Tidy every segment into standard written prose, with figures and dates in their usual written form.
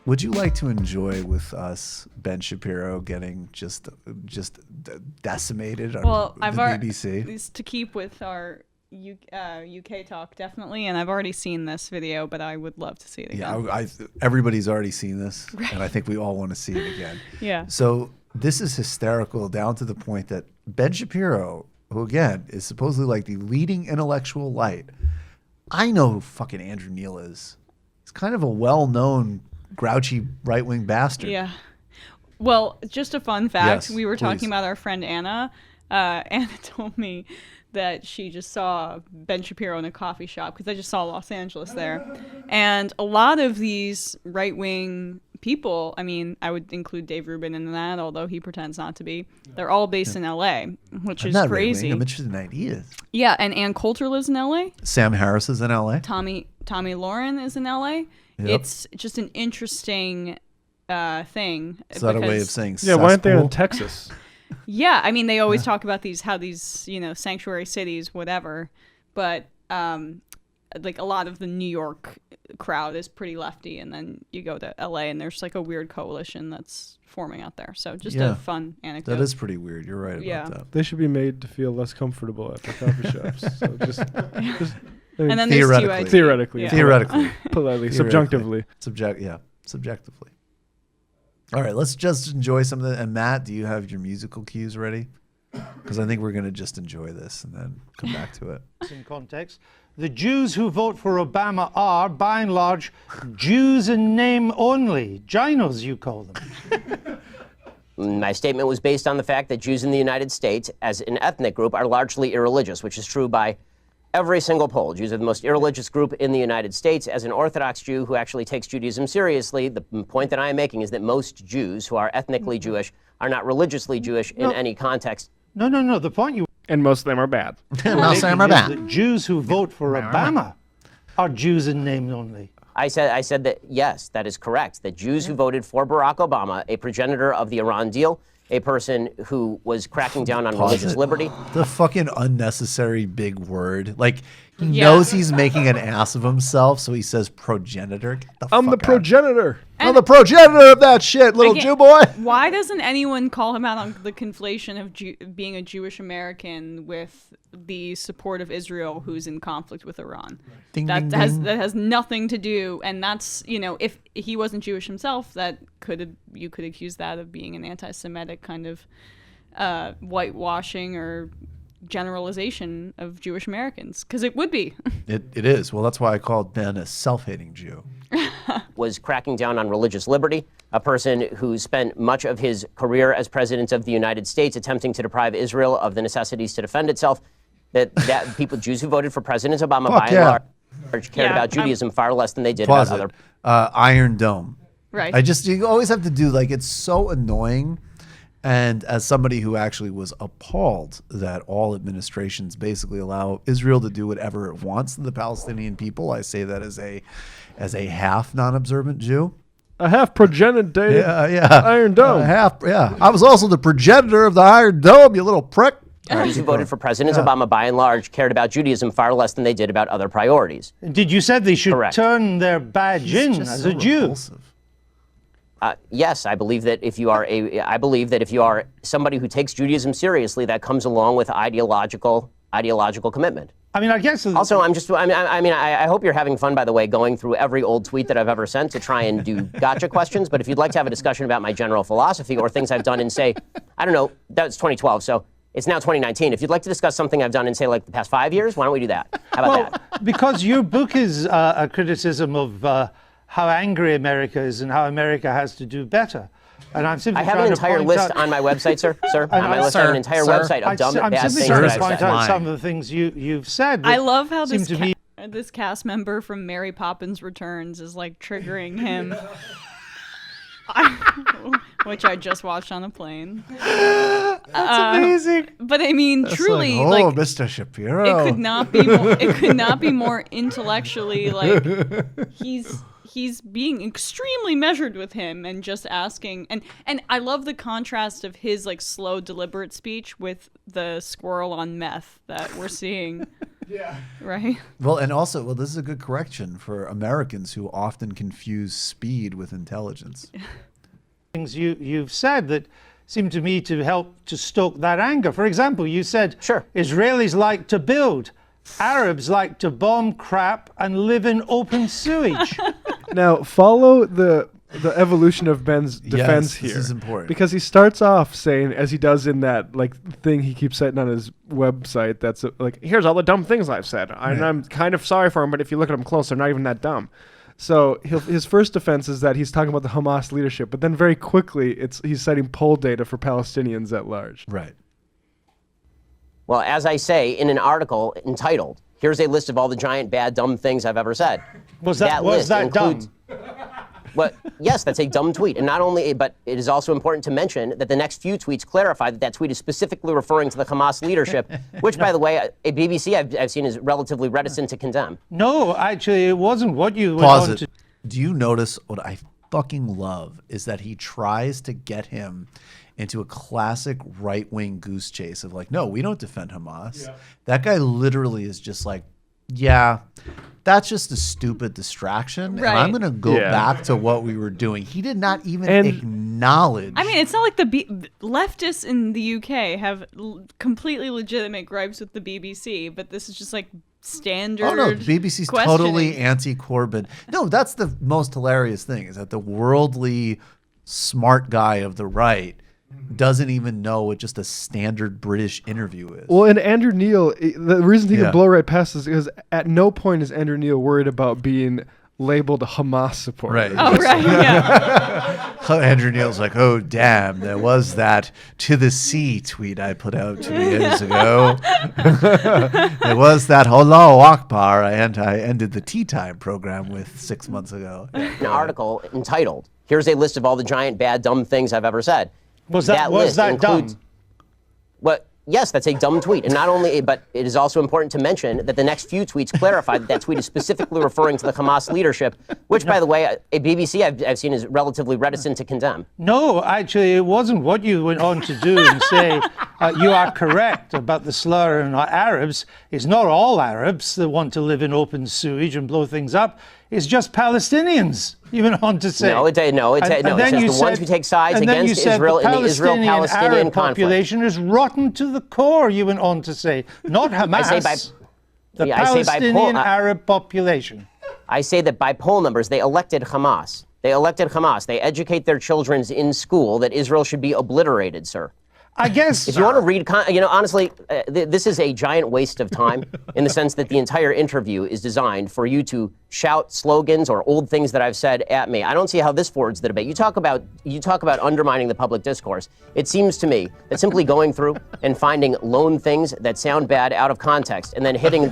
Would you like to enjoy with us Ben Shapiro getting just decimated on the BBC? To keep with our UK talk, definitely, and I've already seen this video, but I would love to see it again. Yeah, everybody's already seen this, right. And I think we all want to see it again. Yeah. So this is hysterical down to the point that Ben Shapiro, who again is supposedly like the leading intellectual light, I know who fucking Andrew Neil is. He's kind of a well-known grouchy right-wing bastard. Yeah. Well, just a fun fact. Yes, we were please. talking about our friend Anna. Anna told me that she just saw Ben Shapiro in a coffee shop because I just saw Los Angeles there. And a lot of these right-wing people, I mean, I would include Dave Rubin in that, although he pretends not to be. They're all based in L.A., which is crazy. I'm interested in ideas. Yeah, and Ann Coulter lives in L.A. Sam Harris is in L.A. Tommy Lauren is in L.A. Yep. It's just an interesting thing. Is that a way of saying yeah, why aren't they in Texas? Yeah, I mean, they always talk about how these sanctuary cities, whatever, but like a lot of the New York crowd is pretty lefty, and then you go to LA and there's like a weird coalition that's forming out there. So just a fun anecdote. That is pretty weird. You're right about that. They should be made to feel less comfortable at the coffee shops. So just and then theoretically, politely, subjunctively. Subjectively. All right, let's just enjoy some of the. And Matt, do you have your musical cues ready? Because I think we're going to just enjoy this and then come back to it. In context, the Jews who vote for Obama are, by and large, Jews in name only. Ginos, you call them. My statement was based on the fact that Jews in the United States, as an ethnic group, are largely irreligious, which is true by every single poll. Jews are the most irreligious group in the United States. As an Orthodox Jew who actually takes Judaism seriously, the point that I am making is that most Jews who are ethnically Jewish are not religiously Jewish in any context. No. The point you... And most of them are bad. Most of them are bad. The Jews who vote for Obama are Jews in name only. I said that, yes, that is correct. That Jews who voted for Barack Obama, a progenitor of the Iran deal, a person who was cracking down on religious liberty. The fucking unnecessary big word. Like, he knows he's making an ass of himself, so he says progenitor. I'm the progenitor. I'm the progenitor of that shit, little Jew boy. Why doesn't anyone call him out on the conflation of being a Jewish American with the support of Israel, who's in conflict with Iran? Ding, that ding, ding. has nothing to do, and that's, if he wasn't Jewish himself, you could accuse that of being an anti-Semitic kind of whitewashing or generalization of Jewish Americans, because it would be. It is. Well, that's why I called Ben a self-hating Jew. Was cracking down on religious liberty, a person who spent much of his career as president of the United States attempting to deprive Israel of the necessities to defend itself. That Jews who voted for President Obama by and large cared about Judaism far less than they did about other. Iron Dome. Right. You always have to do, it's so annoying. And as somebody who actually was appalled that all administrations basically allow Israel to do whatever it wants to the Palestinian people, I say that as a half non-observant Jew. A half progenitor. Yeah. Iron Dome. I was also the progenitor of the Iron Dome, you little prick. Jews who voted for President Obama, by and large, cared about Judaism far less than they did about other priorities. Did you said they should Correct. turn their badge in as a Jew? Repulsive. Yes, I believe that if you are somebody who takes Judaism seriously, that comes along with ideological commitment. I mean, I guess. Also, I hope you're having fun, by the way, going through every old tweet that I've ever sent to try and do gotcha questions. But if you'd like to have a discussion about my general philosophy or things I've done in, say, I don't know, that's 2012, so it's now 2019. If you'd like to discuss something I've done in, say, like the past 5 years, why don't we do that? How about that? Because your book is a criticism of how angry America is and how America has to do better. And I'm simply I have an entire list on my website, sir. On my list, I have an entire website of dumb, bad things that I've said. I'm simply trying to point out some of the things you've said. I love how this cast member from Mary Poppins Returns is triggering him. Which I just watched on a plane. That's amazing. But I mean, that's truly, Mr. Shapiro. It could not be more intellectually he's being extremely measured with him and just asking, and I love the contrast of his slow, deliberate speech with the squirrel on meth that we're seeing. Right? Well, and also, well, this is a good correction for Americans who often confuse speed with intelligence. Things you've said that seem to me to help to stoke that anger. For example, you said Sure. Israelis like to build, Arabs like to bomb crap and live in open sewage. Now, follow the evolution of Ben's defense here. This is important. Because he starts off saying, as he does in that thing he keeps setting on his website, that's here's all the dumb things I've said. And I'm kind of sorry for him, but if you look at him close, they're not even that dumb. So his first defense is that he's talking about the Hamas leadership, but then very quickly he's citing poll data for Palestinians at large. Right. Well, as I say in an article entitled, "Here's a list of all the giant, bad, dumb things I've ever said." Was that dumb? Well, yes, that's a dumb tweet. And not only, but it is also important to mention that the next few tweets clarify that tweet is specifically referring to the Hamas leadership, which, by the way, a BBC I've seen is relatively reticent to condemn. No, actually, it wasn't what you went Pause on it. to. Do you notice what I fucking love is that he tries to get him into a classic right-wing goose chase of no, we don't defend Hamas. Yeah. That guy literally is just yeah, that's just a stupid distraction. Right. And I'm going to go back to what we were doing. He did not even acknowledge. I mean, it's not like leftists in the UK have completely legitimate gripes with the BBC, but this is just standard. Oh no, the BBC's totally anti-Corbyn. No, that's the most hilarious thing is that the worldly smart guy of the right doesn't even know what just a standard British interview is. Well, and Andrew Neil, the reason he can blow right past this is because at no point is Andrew Neil worried about being labeled a Hamas supporter. Right. Oh, right, yeah. Andrew Neil's oh, damn, there was that to the sea tweet I put out 2 years ago. There was that Allahu Akbar and I ended the tea time program with 6 months ago. An article entitled, "Here's a list of all the giant, bad, dumb things I've ever said." Was that dumb? Well, yes, that's a dumb tweet. And not only, but it is also important to mention that the next few tweets clarify that tweet is specifically referring to the Hamas leadership, which, by the way, a BBC I've seen is relatively reticent to condemn. No, actually, it wasn't what you went on to do and say you are correct about the slur on Arabs. It's not all Arabs that want to live in open sewage and blow things up. It's just Palestinians. You went on to say. No, it says the ones who take sides against Israel in the Israel-Palestinian Arab population is rotten to the core, you went on to say. Not Hamas, the Palestinian Arab population. I say that by poll numbers, they elected Hamas. They educate their children in school that Israel should be obliterated, sir. I guess. If you want to read, honestly, this is a giant waste of time in the sense that the entire interview is designed for you to shout slogans or old things that I've said at me. I don't see how this forwards the debate. You talk about undermining the public discourse. It seems to me that simply going through and finding lone things that sound bad out of context and then hitting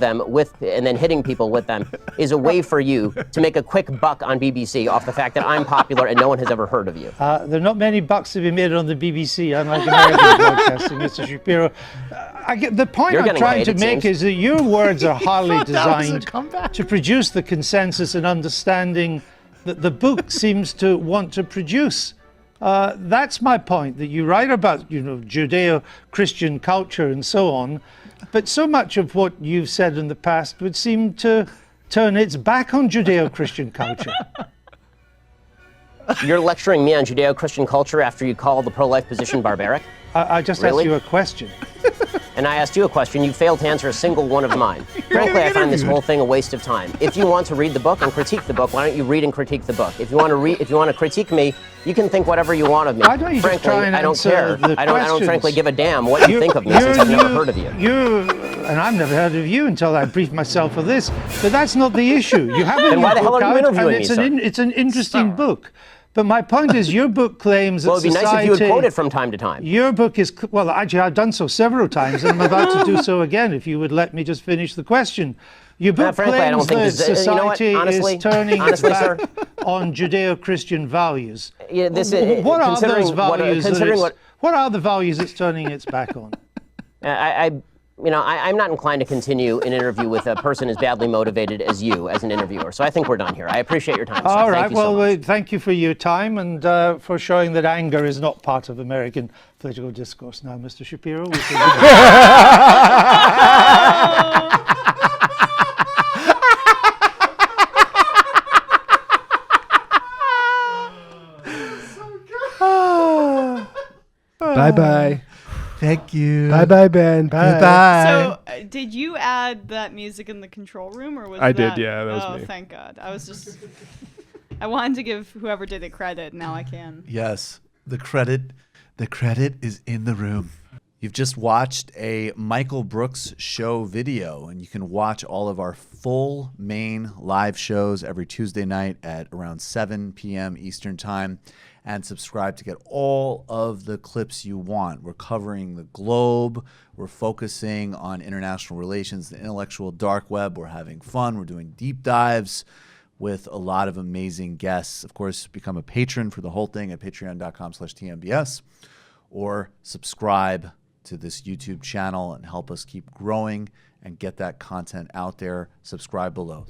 people with them is a way for you to make a quick buck on BBC off the fact that I'm popular and no one has ever heard of you. There are not many bucks to be made on the BBC, unlike American broadcasting, Mr. Shapiro. The point I'm trying to make is that your words are hardly designed to produce the consensus and understanding that the book seems to want to produce. That's my point, that you write about, Judeo-Christian culture and so on, but so much of what you've said in the past would seem to turn its back on Judeo-Christian culture. You're lecturing me on Judeo-Christian culture after you call the pro-life position barbaric? I just asked you a question. And I asked you a question. You failed to answer a single one of mine. Frankly, I find this whole thing a waste of time. If you want to read the book and critique the book, why don't you read and critique the book? If you want to critique me, you can think whatever you want of me. Why don't you frankly, just try and I don't care. I don't frankly give a damn what you think of me since I've never heard of you. And I've never heard of you until I briefed myself for this. But that's not the issue. You have a then why the hell are you interviewing me, sir? It's an interesting book. But my point is, your book claims that society... Well, it'd be nice if you would quote it from time to time. Your book is... Well, actually, I've done so several times, and I'm about to do so again, if you would let me just finish the question. Your book claims that society is turning its back on Judeo-Christian values. Yeah, what are those values? What are the values it's turning its back on? I'm not inclined to continue an interview with a person as badly motivated as you as an interviewer. So I think we're done here. I appreciate your time. All right. Well, thank you for your time and for showing that anger is not part of American political discourse. Now, Mr. Shapiro, we can... Bye. Thank you. Bye, Ben. Bye. Goodbye. So, did you add that music in the control room, or was I that? did, yeah, that was oh, me. thank God. I wanted to give whoever did it credit. Now I can. Yes, the credit is in the room. You've just watched a Michael Brooks show video, and you can watch all of our full main live shows every Tuesday night at around 7 p.m. Eastern Time, and subscribe to get all of the clips you want. We're covering the globe. We're focusing on international relations, the intellectual dark web. We're having fun. We're doing deep dives with a lot of amazing guests. Of course, become a patron for the whole thing at patreon.com/TMBS, or subscribe to this YouTube channel and help us keep growing and get that content out there. Subscribe below.